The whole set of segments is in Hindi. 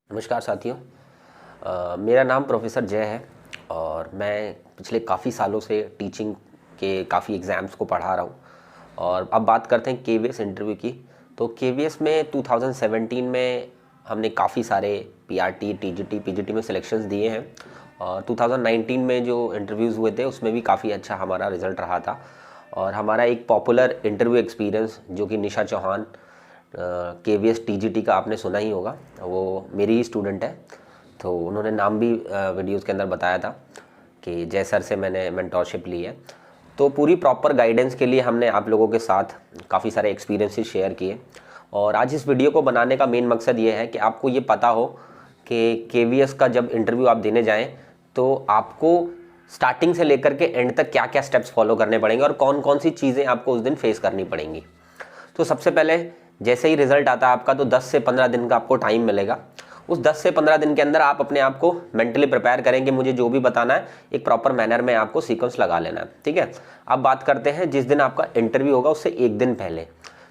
नमस्कार साथियों। मेरा नाम प्रोफेसर जय है और मैं पिछले काफ़ी सालों से टीचिंग के काफ़ी एग्ज़ाम्स को पढ़ा रहा हूँ। और अब बात करते हैं केवीएस इंटरव्यू की। तो केवीएस में 2017 में हमने काफ़ी सारे पीआरटी, टीजीटी, पीजीटी में सिलेक्शंस दिए हैं और 2019 में जो इंटरव्यूज़ हुए थे उसमें भी काफ़ी अच्छा हमारा रिज़ल्ट रहा था। और हमारा एक पॉपुलर इंटरव्यू एक्सपीरियंस जो कि निशा चौहान, केवीएस टीजीटी का आपने सुना ही होगा, वो मेरी ही स्टूडेंट है। तो उन्होंने नाम भी वीडियोज़ के अंदर बताया था कि जय सर से मैंने मेंटोरशिप ली है। तो पूरी प्रॉपर गाइडेंस के लिए हमने आप लोगों के साथ काफ़ी सारे एक्सपीरियंसेस शेयर किए। और आज इस वीडियो को बनाने का मेन मकसद ये है कि आपको ये पता हो कि केवीएस का जब इंटरव्यू आप देने जाएं तो आपको स्टार्टिंग से लेकर के एंड तक क्या क्या स्टेप्स फॉलो करने पड़ेंगे और कौन कौन सी चीज़ें आपको उस दिन फेस करनी पड़ेंगी। तो सबसे पहले जैसे ही रिजल्ट आता है आपका, तो 10 से 15 दिन का आपको टाइम मिलेगा। उस 10 से 15 दिन के अंदर आप अपने आप को मेंटली प्रिपेयर करेंगे। मुझे जो भी बताना है एक प्रॉपर मैनर में आपको सीक्वेंस लगा लेना है, ठीक है। अब बात करते हैं जिस दिन आपका इंटरव्यू होगा उससे एक दिन पहले।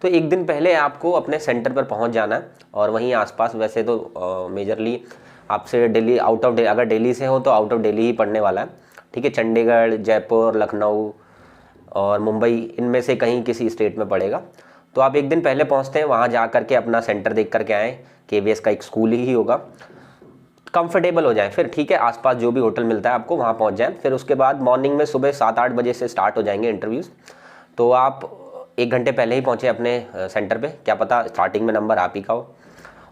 तो एक दिन पहले आपको अपने सेंटर पर पहुंच जाना है और वहीं आसपास, वैसे तो मेजरली आपसे दिल्ली, आउट ऑफ अगर दिल्ली से हो तो आउट ऑफ दिल्ली ही पड़ने वाला है, ठीक है। चंडीगढ़, जयपुर, लखनऊ और मुंबई, इनमें से कहीं किसी स्टेट में पड़ेगा। तो आप एक दिन पहले पहुंचते हैं, वहां जा करके अपना सेंटर देख करके आएँ। केवीएस का एक स्कूल ही होगा, कंफर्टेबल हो जाए फिर, ठीक है। आसपास जो भी होटल मिलता है आपको वहाँ पहुँच जाएं। फिर उसके बाद मॉर्निंग में सुबह 7-8 बजे से स्टार्ट हो जाएंगे इंटरव्यूज़। तो आप 1 घंटे पहले ही पहुँचे अपने सेंटर पे, क्या पता स्टार्टिंग में नंबर आप ही का हो।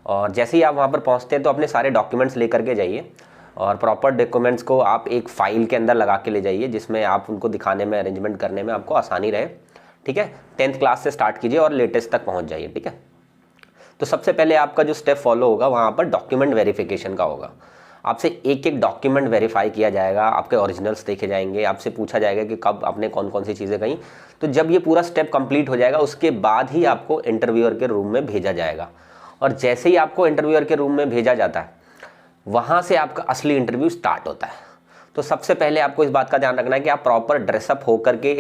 और जैसे ही आप वहाँ पर पहुँचते हैं तो अपने सारे डॉक्यूमेंट्स लेकर के जाइए और प्रॉपर डॉक्यूमेंट्स को आप एक फ़ाइल के अंदर लगा के ले जाइए, जिसमें आप उनको दिखाने में, अरेंजमेंट करने में आपको आसानी रहे, ठीक है। 10th क्लास से स्टार्ट कीजिए और लेटेस्ट तक पहुँच जाइए, ठीक है। तो सबसे पहले आपका जो स्टेप फॉलो होगा वहाँ पर डॉक्यूमेंट वेरिफिकेशन का होगा। आपसे एक एक डॉक्यूमेंट वेरीफाई किया जाएगा, आपके ओरिजिनल्स देखे जाएंगे, आपसे पूछा जाएगा कि कब आपने कौन कौन सी चीज़ें कहीं। तो जब ये पूरा स्टेप कंप्लीट हो जाएगा उसके बाद ही आपको इंटरव्यूअर के रूम में भेजा जाएगा। और जैसे ही आपको इंटरव्यूअर के रूम में भेजा जाता है वहाँ से आपका असली इंटरव्यू स्टार्ट होता है। तो सबसे पहले आपको इस बात का ध्यान रखना है कि आप प्रॉपर ड्रेसअप होकर के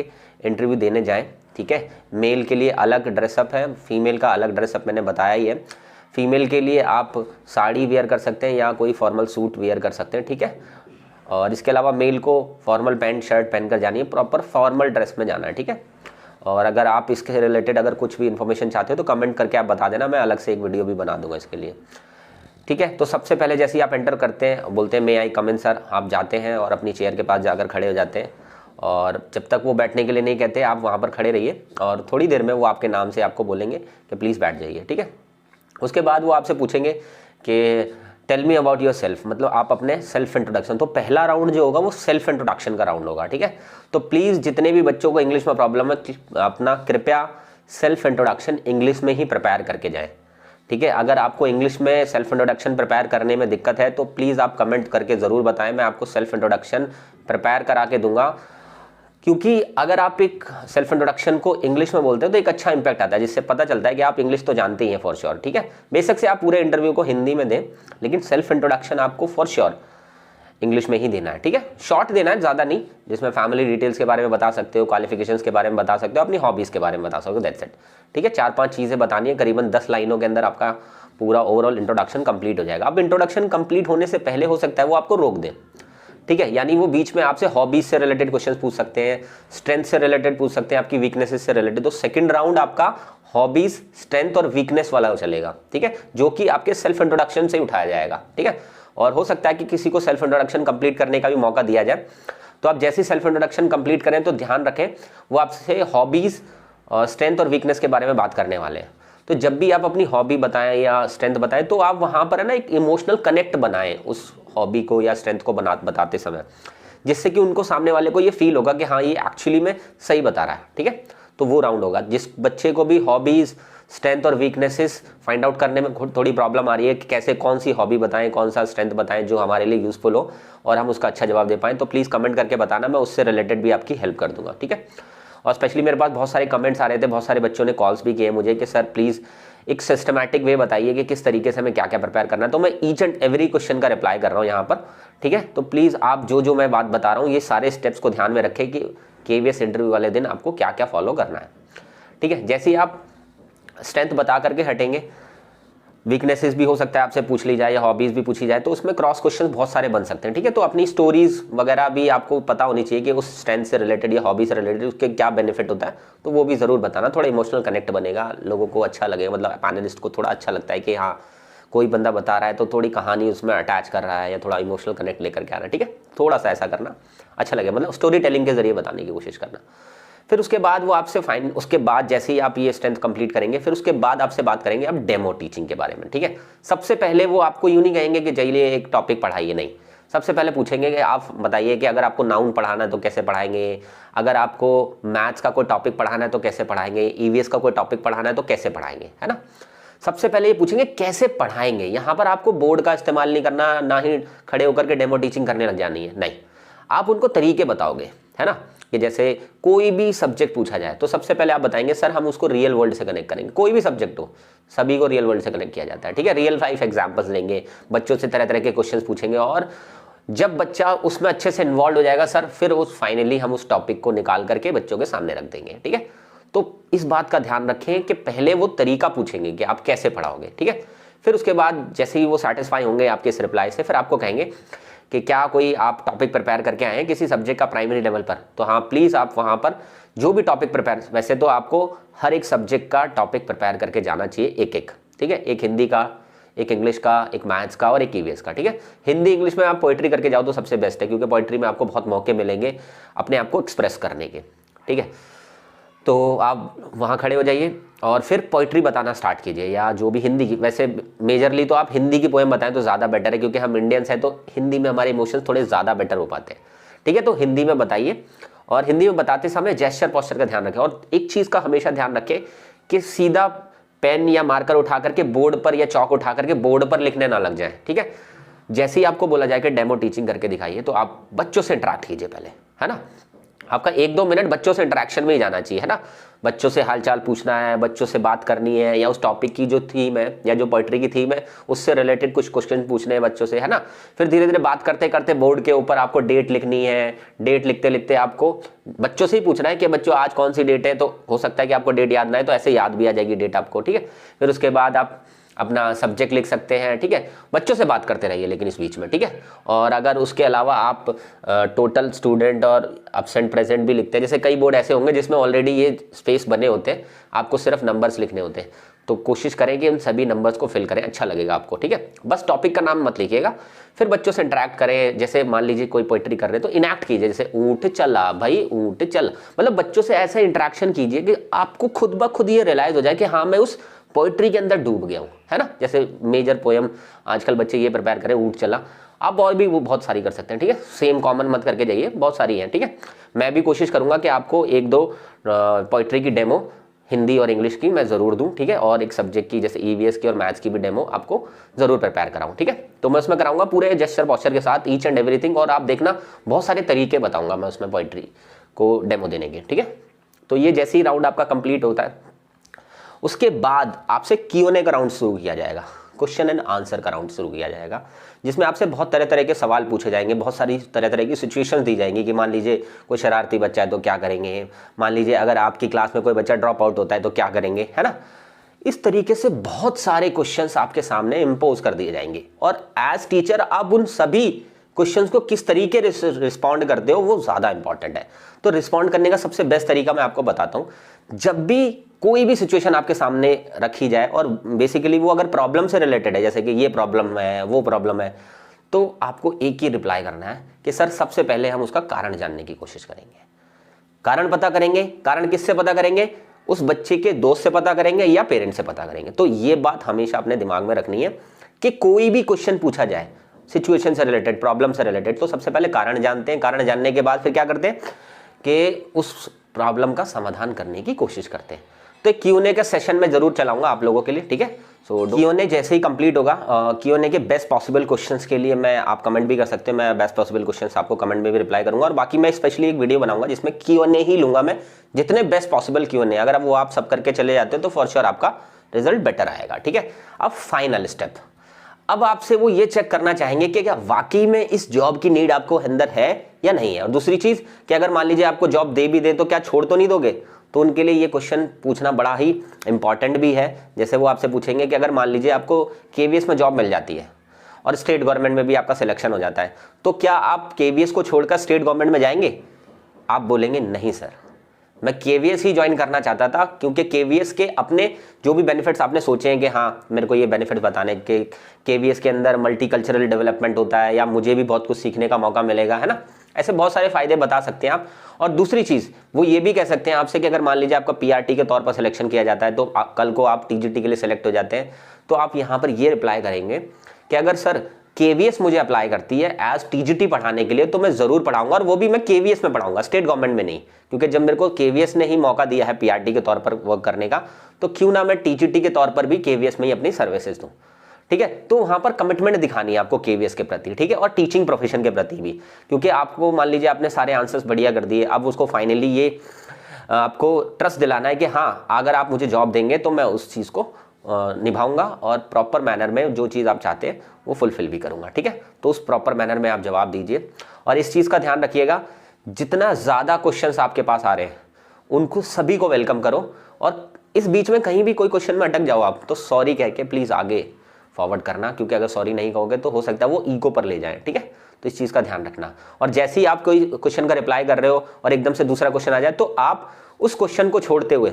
इंटरव्यू देने जाएं, ठीक है। मेल के लिए अलग ड्रेसअप है, फीमेल का अलग ड्रेसअप मैंने बताया ही है। फीमेल के लिए आप साड़ी वेयर कर सकते हैं या कोई फॉर्मल सूट वेयर कर सकते हैं, ठीक है। और इसके अलावा मेल को फॉर्मल पैंट शर्ट पहनकर जानी है, प्रॉपर फॉर्मल ड्रेस में जाना है, ठीक है। और अगर आप इसके रिलेटेड अगर कुछ भी इन्फॉर्मेशन चाहते हो तो कमेंट करके आप बता देना, मैं अलग से एक वीडियो भी बना दूंगा इसके लिए, ठीक है। तो सबसे पहले जैसे ही आप एंटर करते हैं, बोलते हैं मे आई कम इन सर, आप जाते हैं और अपनी चेयर के पास जाकर खड़े हो जाते हैं। और जब तक वो बैठने के लिए नहीं कहते आप वहाँ पर खड़े रहिए और थोड़ी देर में वो आपके नाम से आपको बोलेंगे कि प्लीज़ बैठ जाइए, ठीक है। उसके बाद वो आपसे पूछेंगे कि tell me about yourself, मतलब आप अपने सेल्फ इंट्रोडक्शन। तो पहला राउंड जो होगा वो सेल्फ इंट्रोडक्शन का राउंड होगा, ठीक है। तो प्लीज़ जितने भी बच्चों को इंग्लिश में प्रॉब्लम है, अपना कृपया सेल्फ इंट्रोडक्शन इंग्लिश में ही प्रिपेयर करके जाएँ, ठीक है। अगर आपको इंग्लिश में सेल्फ इंट्रोडक्शन प्रिपेयर करने में दिक्कत है तो प्लीज़ आप कमेंट करके ज़रूर बताएं, मैं आपको सेल्फ इंट्रोडक्शन प्रिपेयर करा के दूंगा। क्योंकि अगर आप एक सेल्फ इंट्रोडक्शन को इंग्लिश में बोलते हैं तो एक अच्छा इंपैक्ट आता है, जिससे पता चलता है कि आप इंग्लिश तो जानते ही हैं फॉर श्योर, ठीक है। बेशक से आप पूरे इंटरव्यू को हिंदी में दें, लेकिन सेल्फ इंट्रोडक्शन आपको फॉर श्योर इंग्लिश में ही देना है, ठीक है। शॉर्ट देना है, ज़्यादा नहीं, जिसमें फैमिली डिटेल्स के बारे में बता सकते हो, क्वालिफिकेशंस के बारे में बता सकते हो, अपनी हॉबीज़ के बारे में बता सकते हो, दैट्स इट, ठीक है। 4-5 चीज़ें बतानी है, करीबन 10 लाइनों के अंदर आपका पूरा ओवरऑल इंट्रोडक्शन कंप्लीट हो जाएगा। अब इंट्रोडक्शन कंप्लीट होने से पहले हो सकता है वो आपको रोक दें, ठीक है। यानी वो बीच में आपसे हॉबीज से रिलेटेड क्वेश्चंस पूछ सकते हैं, स्ट्रेंथ से रिलेटेड पूछ सकते हैं, आपकी वीकनेसेस से रिलेटेड। तो सेकंड राउंड आपका हॉबीज, स्ट्रेंथ और वीकनेस वाला चलेगा, ठीक है, जो कि आपके सेल्फ इंट्रोडक्शन से उठाया जाएगा, ठीक है। और हो सकता है कि किसी को सेल्फ इंट्रोडक्शन कंप्लीट करने का भी मौका दिया जाए। तो आप जैसे सेल्फ इंट्रोडक्शन कंप्लीट करें तो ध्यान रखें वो आपसे हॉबीज, स्ट्रेंथ और वीकनेस के बारे में बात करने वाले हैं। तो जब भी आप अपनी हॉबी बताएं या स्ट्रेंथ बताएं तो आप वहाँ पर है ना एक इमोशनल कनेक्ट बनाएं उस हॉबी को या स्ट्रेंथ को बताते समय, जिससे कि उनको, सामने वाले को ये फील होगा कि हाँ ये एक्चुअली में सही बता रहा है, ठीक है। तो वो राउंड होगा। जिस बच्चे को भी हॉबीज़, स्ट्रेंथ और वीकनेसेस फाइंड आउट करने में थोड़ी प्रॉब्लम आ रही है कि कैसे कौन सी हॉबी बताएं, कौन सा स्ट्रेंथ बताएं जो हमारे लिए यूज़फुल हो और हम उसका अच्छा जवाब दे पाएँ, तो प्लीज़ कमेंट करके बताना, मैं उससे रिलेटेड भी आपकी हेल्प कर दूंगा, ठीक है। और स्पेशली मेरे पास बहुत सारे कमेंट्स आ रहे थे, बहुत सारे बच्चों ने कॉल्स भी किए मुझे कि सर प्लीज़ एक सिस्टमैटिक वे बताइए कि किस तरीके से हमें क्या क्या प्रिपेयर करना है। तो मैं ईच एंड एवरी क्वेश्चन का रिप्लाई कर रहा हूँ यहाँ पर, ठीक है। तो प्लीज़ आप जो जो मैं बात बता रहा हूँ ये सारे स्टेप्स को ध्यान में रखें कि केवीएस इंटरव्यू वाले दिन आपको क्या क्या फॉलो करना है, ठीक है। जैसे ही आप स्ट्रेंथ बता करके हटेंगे, वीकनेसेस भी हो सकता है आपसे पूछ ली जाए या हॉबीज़ भी पूछी जाए, तो उसमें क्रॉस क्वेश्चन बहुत सारे बन सकते हैं, ठीक है। तो अपनी स्टोरीज वगैरह भी आपको पता होनी चाहिए कि उस स्ट्रेंथ से रिलेटेड या हॉबी से रिलेटेड उसके क्या बेनिफिट होता है, तो वो भी ज़रूर बताना। थोड़ा इमोशनल कनेक्ट बनेगा, लोगों को अच्छा लगेगा, मतलब पैनलिस्ट को थोड़ा अच्छा लगता है कि हाँ कोई बंदा बता रहा है तो थोड़ी कहानी उसमें अटैच कर रहा है या थोड़ा इमोशनल कनेक्ट लेकर के आ रहा है, ठीक है। थोड़ा सा ऐसा करना अच्छा लगे, मतलब स्टोरी टेलिंग के जरिए बताने की कोशिश करना। फिर उसके बाद वो आपसे उसके बाद जैसे ही आप ये स्ट्रेंथ कंप्लीट करेंगे, फिर उसके बाद आपसे बात करेंगे अब डेमो टीचिंग के बारे में, ठीक है। सबसे पहले वो आपको यूँ नहीं कहेंगे कि चलिए एक टॉपिक पढ़ाइए, नहीं। सबसे पहले पूछेंगे कि आप बताइए कि अगर आपको नाउन पढ़ाना है तो कैसे पढ़ाएंगे, अगर आपको मैथ्स का कोई टॉपिक पढ़ाना है तो कैसे पढ़ाएंगे, ईवीएस का कोई टॉपिक पढ़ाना है तो कैसे पढ़ाएंगे, है ना। सबसे पहले ये पूछेंगे कैसे पढ़ाएंगे। यहाँ पर आपको बोर्ड का इस्तेमाल नहीं करना, ना ही खड़े होकर के डेमो टीचिंग करने लग जानी है, नहीं। आप उनको तरीके बताओगे, है ना, कि जैसे कोई भी सब्जेक्ट पूछा जाए तो सबसे पहले आप बताएंगे सर हम उसको रियल वर्ल्ड से कनेक्ट करेंगे। कोई भी सब्जेक्ट हो, सभी को रियल वर्ल्ड से कनेक्ट किया जाता है, ठीक है। रियल लाइफ एग्जांपल्स लेंगे, बच्चों से तरह तरह के क्वेश्चंस पूछेंगे, और जब बच्चा उसमें अच्छे से इन्वॉल्व हो जाएगा सर, फिर उस फाइनली हम उस टॉपिक को निकाल करके बच्चों के सामने रख देंगे, ठीक है। तो इस बात का ध्यान रखें कि पहले वो तरीका पूछेंगे कि आप कैसे पढ़ाओगे, ठीक है। फिर उसके बाद जैसे ही वो सेटिस्फाई होंगे आपके इस रिप्लाई से, फिर आपको कहेंगे कि क्या कोई आप टॉपिक प्रिपेयर करके आए हैं किसी सब्जेक्ट का प्राइमरी लेवल पर, तो हाँ प्लीज़ आप वहाँ पर जो भी टॉपिक प्रिपेयर, वैसे तो आपको हर एक सब्जेक्ट का टॉपिक प्रिपेयर करके जाना चाहिए एक एक, ठीक है। एक हिंदी का, एक इंग्लिश का, एक मैथ्स का और एक ईवीएस का, ठीक है। हिंदी इंग्लिश में आप पोइट्री करके जाओ तो सबसे बेस्ट है, क्योंकि पोइट्री में आपको बहुत मौके मिलेंगे अपने आप को एक्सप्रेस करने के, ठीक है। तो आप वहाँ खड़े हो जाइए और फिर पोइट्री बताना स्टार्ट कीजिए, या जो भी हिंदी की, वैसे मेजरली तो आप हिंदी की पोएम बताएं तो ज़्यादा बेटर है, क्योंकि हम इंडियंस हैं तो हिंदी में हमारे इमोशंस थोड़े ज़्यादा बेटर हो पाते हैं, ठीक है। तो हिंदी में बताइए, और हिंदी में बताते समय जेस्चर पोस्चर का ध्यान रखें, और एक चीज़ का हमेशा ध्यान रखें कि सीधा पेन या मार्कर उठा करके बोर्ड पर या चौक उठा करके बोर्ड पर लिखने ना लग जाए, ठीक है। जैसे ही आपको बोला जाए कि डेमो टीचिंग करके दिखाइए, तो आप बच्चों से इंटरेक्ट कीजिए पहले, है ना। आपका 1-2 मिनट बच्चों से इंटरेक्शन में ही जाना चाहिए, है ना। बच्चों से हालचाल पूछना है, बच्चों से बात करनी है, या उस टॉपिक की जो थीम है या जो पोइट्री की थीम है उससे रिलेटेड कुछ क्वेश्चन पूछने हैं बच्चों से, है ना। फिर धीरे धीरे बात करते करते बोर्ड के ऊपर आपको डेट लिखनी है, डेट लिखते लिखते आपको बच्चों से ही पूछना है कि बच्चों आज कौन सी डेट है, तो हो सकता है कि आपको डेट याद ना है तो ऐसे याद भी आ जाएगी डेट आपको, ठीक है। फिर उसके बाद आप अपना सब्जेक्ट लिख सकते हैं, ठीक है। बच्चों से बात करते रहिए लेकिन इस बीच में, ठीक है। और अगर उसके अलावा आप टोटल स्टूडेंट और एब्सेंट प्रेजेंट भी लिखते हैं, जैसे कई बोर्ड ऐसे होंगे जिसमें ऑलरेडी ये स्पेस बने होते हैं, आपको सिर्फ नंबर्स लिखने होते हैं, तो कोशिश करें कि उन सभी नंबर्स को फिल करें, अच्छा लगेगा आपको, ठीक है। बस टॉपिक का नाम मत लिखिएगा। फिर बच्चों से इंटरेक्ट करें, जैसे मान लीजिए कोई पोइट्री कर रहे हैं तो इनैक्ट कीजिए, जैसे ऊँट चला भाई ऊँट चल, मतलब बच्चों से ऐसा इंटरेक्शन कीजिए कि आपको खुद ब खुद ये रियलाइज हो जाए कि हाँ मैं उस पोइट्री के अंदर डूब गया हूँ, है ना। जैसे मेजर पोएम आजकल बच्चे ये प्रिपेयर करें, ऊँट चला, आप और भी वो बहुत सारी कर सकते हैं, ठीक है। सेम कॉमन मत करके जाइए, बहुत सारी हैं, ठीक है। मैं भी कोशिश करूंगा कि आपको 1-2 पोइट्री की डेमो हिंदी और इंग्लिश की मैं ज़रूर दूं, ठीक है। और एक सब्जेक्ट की जैसे ईवीएस की और मैथ्स की भी डेमो आपको ज़रूर प्रिपेयर कराऊं, ठीक है। तो मैं उसमें कराऊंगा पूरे जेस्चर पोस्चर के साथ, ईच एंड एवरीथिंग, और आप देखना बहुत सारे तरीके बताऊंगा मैं उसमें पोइट्री को डेमो देने के, ठीक है। तो ये जैसे ही राउंड आपका कंप्लीट होता है, उसके बाद आपसे Q&A का राउंड शुरू किया जाएगा, क्वेश्चन एंड आंसर का राउंड शुरू किया जाएगा, जिसमें आपसे बहुत तरह तरह के सवाल पूछे जाएंगे, बहुत सारी तरह तरह की सिचुएशंस दी जाएंगी कि मान लीजिए कोई शरारती बच्चा है तो क्या करेंगे, मान लीजिए अगर आपकी क्लास में कोई बच्चा ड्रॉप आउट होता है तो क्या करेंगे, है ना। इस तरीके से बहुत सारे क्वेश्चंस आपके सामने इम्पोज कर दिए जाएंगे, और एज टीचर आप उन सभी क्वेश्चंस को किस तरीके रिस्पॉन्ड करते हो वो ज़्यादा इंपॉर्टेंट है। तो रिस्पॉन्ड करने का सबसे बेस्ट तरीका मैं आपको बताता हूँ, जब भी कोई भी सिचुएशन आपके सामने रखी जाए और बेसिकली वो अगर प्रॉब्लम से रिलेटेड है, जैसे कि ये प्रॉब्लम है वो प्रॉब्लम है, तो आपको एक ही रिप्लाई करना है कि सर सबसे पहले हम उसका कारण जानने की कोशिश करेंगे। कारण पता करेंगे, कारण किससे पता करेंगे, उस बच्चे के दोस्त से पता करेंगे या पेरेंट्स से पता करेंगे। तो ये बात हमेशा अपने दिमाग में रखनी है कि कोई भी क्वेश्चन पूछा जाए सिचुएशन से रिलेटेड, प्रॉब्लम से रिलेटेड, तो सबसे पहले कारण जानते हैं, कारण जानने के बाद फिर क्या करते हैं कि उस प्रॉब्लम का समाधान करने की कोशिश करते हैं। तो Q&A का सेशन में जरूर चलाऊंगा आप लोगों के लिए, ठीक है। सो Q&A जैसे ही कंप्लीट होगा, Q&A के बेस्ट पॉसिबल क्वेश्चंस के लिए मैं आप कमेंट भी कर सकते हैं, मैं बेस्ट पॉसिबल क्वेश्चंस आपको कमेंट में भी रिप्लाई करूंगा, और बाकी मैं स्पेशली एक वीडियो बनाऊंगा जिसमें Q&A ही लूंगा मैं, जितने बेस्ट पॉसिबल Q&A, अगर अब वो आप सब करके चले जाते हो तो फॉर श्योर आपका रिजल्ट बेटर आएगा, ठीक है। अब फाइनल स्टेप, अब आपसे वो ये चेक करना चाहेंगे कि क्या वाकई में इस जॉब की नीड आपको अंदर है या नहीं है, और दूसरी चीज कि अगर मान लीजिए आपको जॉब दे भी दे तो क्या छोड़ तो नहीं दोगे, तो उनके लिए ये क्वेश्चन पूछना बड़ा ही इंपॉर्टेंट भी है। जैसे वो आपसे पूछेंगे कि अगर मान लीजिए आपको केवीएस में जॉब मिल जाती है और स्टेट गवर्नमेंट में भी आपका सिलेक्शन हो जाता है, तो क्या आप केवीएस को छोड़कर स्टेट गवर्नमेंट में जाएंगे? आप बोलेंगे नहीं सर, मैं केवीएस ही ज्वाइन करना चाहता था, क्योंकि केवीएस के अपने जो भी बेनिफिट्स आपने सोचे हैं कि हाँ मेरे को ये बेनिफिट्स बताने के, केवीएस के अंदर मल्टीकल्चरल डेवलपमेंट होता है या मुझे भी बहुत कुछ सीखने का मौका मिलेगा, है ना, ऐसे बहुत सारे फायदे बता सकते हैं आप। और दूसरी चीज़ वो ये भी कह सकते हैं आपसे कि अगर मान लीजिए आपका पीआरटी के तौर पर सिलेक्शन किया जाता है, तो कल को आप टीजीटी के लिए सिलेक्ट हो जाते हैं, तो आप यहाँ पर ये रिप्लाई करेंगे कि अगर सर केवीएस मुझे अप्लाई करती है एज टीजीटी पढ़ाने के लिए तो मैं ज़रूर पढ़ाऊंगा, और वो भी मैं केवीएस में पढ़ाऊंगा, स्टेट गवर्नमेंट में नहीं, क्योंकि जब मेरे को केवीएस ने ही मौका दिया है पीआरटी के तौर पर वर्क करने का, तो क्यों ना मैं टीजीटी के तौर पर भी केवीएस में ही अपनी सर्विसेज दूं। ठीक है, तो वहां पर कमिटमेंट दिखानी है आपको केवीएस के प्रति, ठीक है, और टीचिंग प्रोफेशन के प्रति भी, क्योंकि आपको मान लीजिए आपने सारे आंसर्स बढ़िया कर दिए, अब उसको फाइनली ये आपको ट्रस्ट दिलाना है कि हाँ अगर आप मुझे जॉब देंगे तो मैं उस चीज़ को निभाऊंगा और प्रॉपर मैनर में जो चीज़ आप चाहते हैं वो फुलफिल भी करूंगा। ठीक है, तो उस प्रॉपर मैनर में आप जवाब दीजिए, और इस चीज़ का ध्यान रखिएगा जितना ज़्यादा क्वेश्चंस आपके पास आ रहे हैं उनको सभी को वेलकम करो, और इस बीच में कहीं भी कोई क्वेश्चन में अटक जाओ आप तो सॉरी कह के प्लीज़ आगे फॉरवर्ड करना, क्योंकि अगर सॉरी नहीं कहोगे तो हो सकता है वो ईगो पर ले जाए। ठीक है, तो इस चीज़ का ध्यान रखना, और जैसे ही आप कोई क्वेश्चन का रिप्लाई कर रहे हो और एकदम से दूसरा क्वेश्चन आ जाए तो आप उस क्वेश्चन को छोड़ते हुए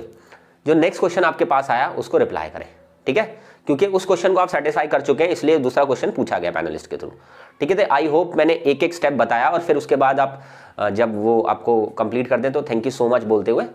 जो नेक्स्ट क्वेश्चन आपके पास आया उसको रिप्लाई करें। ठीक है, क्योंकि उस क्वेश्चन को आप सेटिस्फाई कर चुके हैं इसलिए दूसरा क्वेश्चन पूछा गया पैनलिस्ट के थ्रू। ठीक है, तो आई होप मैंने एक एक स्टेप बताया, और फिर उसके बाद आप जब वो आपको कंप्लीट कर दें तो थैंक यू सो मच बोलते हुए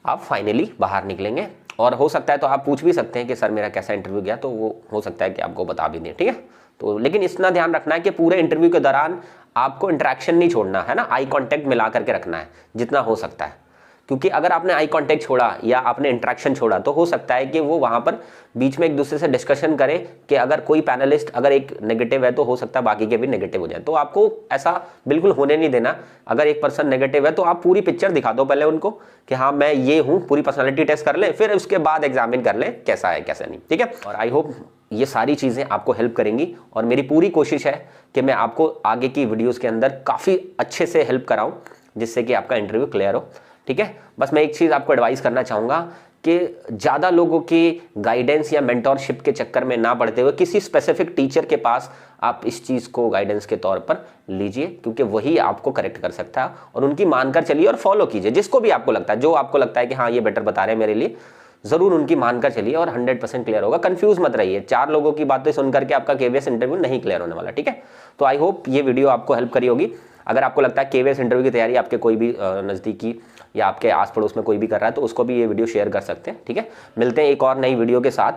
आप फाइनली बाहर निकलेंगे। और हो सकता है तो आप पूछ भी सकते हैं कि सर मेरा कैसा इंटरव्यू गया, तो वो हो सकता है कि आपको बता भी दें। ठीक है, तो लेकिन इतना ध्यान रखना है कि पूरे इंटरव्यू के दौरान आपको इंटरेक्शन नहीं छोड़ना है ना, आई कांटेक्ट मिला करके रखना है जितना हो सकता है, क्योंकि अगर आपने आई कांटेक्ट छोड़ा या आपने इंटरेक्शन छोड़ा तो हो सकता है कि वो वहाँ पर बीच में एक दूसरे से डिस्कशन करें कि अगर कोई पैनलिस्ट अगर एक नेगेटिव है तो हो सकता है बाकी के भी नेगेटिव हो जाए, तो आपको ऐसा बिल्कुल होने नहीं देना। अगर एक पर्सन नेगेटिव है तो आप पूरी पिक्चर दिखा दो पहले उनको कि हाँ मैं ये हूँ, पूरी पर्सनैलिटी टेस्ट कर ले, फिर उसके बाद एग्जामिन कर ले कैसा है कैसा नहीं। ठीक है, और आई होप ये सारी चीज़ें आपको हेल्प करेंगी, और मेरी पूरी कोशिश है कि मैं आपको आगे की वीडियोज़ के अंदर काफ़ी अच्छे से हेल्प कराऊँ जिससे कि आपका इंटरव्यू क्लियर हो। ठीक है, बस मैं एक चीज़ आपको एडवाइस करना चाहूँगा कि ज़्यादा लोगों की गाइडेंस या मेंटोरशिप के चक्कर में ना पड़ते हुए किसी स्पेसिफिक टीचर के पास आप इस चीज़ को गाइडेंस के तौर पर लीजिए, क्योंकि वही आपको करेक्ट कर सकता है, और उनकी मानकर चलिए और फॉलो कीजिए जिसको भी आपको लगता है, जो आपको लगता है कि हाँ ये बेटर बता रहे हैं मेरे लिए, ज़रूर उनकी मानकर चलिए और 100% क्लियर होगा। कंफ्यूज मत रहिए, 4 लोगों की बातें सुन करके आपका केवीएस इंटरव्यू नहीं क्लियर होने वाला। ठीक है, तो आई होप ये वीडियो आपको हेल्प करी होगी। अगर आपको लगता है केवीएस इंटरव्यू की तैयारी आपके कोई भी नज़दीकी या आपके आस पड़ोस में कोई भी कर रहा है तो उसको भी ये वीडियो शेयर कर सकते हैं। ठीक है, मिलते हैं एक और नई वीडियो के साथ,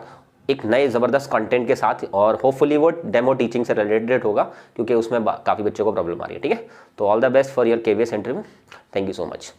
एक नए ज़बरदस्त कंटेंट के साथ, और होपफुली वो डेमो टीचिंग से रिलेटेड होगा क्योंकि उसमें काफ़ी बच्चों को प्रॉब्लम आ रही है। ठीक है, तो all the best for your KVS interview. Thank you so much.